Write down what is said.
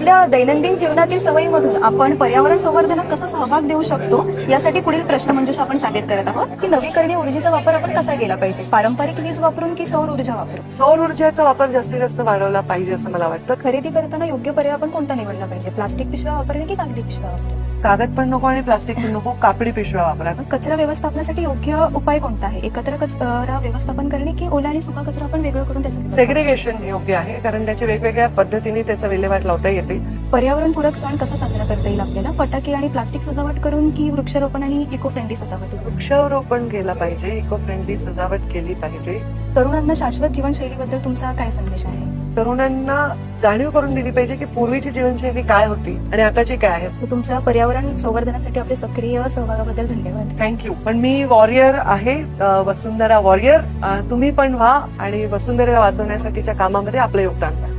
आपल्या दैनंदिन जीवनातील सवयीमधून आपण पर्यावरण संवर्धनात कसा सहभाग देऊ शकतो यासाठी पुढील प्रश्नमंजुषा आपण सादर करत आहोत की नवीकरणीय ऊर्जेचा वापर आपण कसा केला पाहिजे, पारंपरिक वीज वापरून की सौर ऊर्जा वापरून. सौर ऊर्जेचा वापर जास्तीत जास्त वाढवला पाहिजे असं मला वाटतं. खरेदी करताना योग्य पर्याय आपण कोणता निवडला पाहिजे, प्लास्टिक पिशव्या वापरणे की कागदी पिशव्या वापरणे. कागद पण नको आणि प्लास्टिक पण नको, कापडी पिशव्या वापरा. कचरा व्यवस्थापनासाठी योग्य उपाय कोणता आहे, एकत्र कचरा व्यवस्थापन करणे की ओला आणि सुका कचरा आपण वेगळं करून त्याचं सेग्रिगेशन योग्य आहे, कारण त्याच्या वेगवेगळ्या पद्धतीने त्याचा विल्हेवाट लावता येते. पर्यावरणपूरक सण कसा साजरा करता येईल आपल्याला, फटाके आणि प्लास्टिक सजावट करून की वृक्षारोपण आणि इको फ्रेंडली सजावट. वृक्षारोपण केलं पाहिजे, इको फ्रेंडली सजावट केली पाहिजे. तरुणांना शाश्वत जीवनशैलीबद्दल तुमचा काय संदेश आहे. तरुणांना जाणीव करून दिली पाहिजे की पूर्वीची जीवनशैली काय होती आणि आताची काय आहे. तुमच्या पर्यावरण संवर्धनासाठी आपल्या सक्रिय सहभागाबद्दल धन्यवाद. थँक्यू. पण मी वॉरियर आहे, वसुंधरा वॉरियर. तुम्ही पण व्हा आणि वसुंधरेला वाचवण्यासाठीच्या कामामध्ये आपलं योगदान द्या.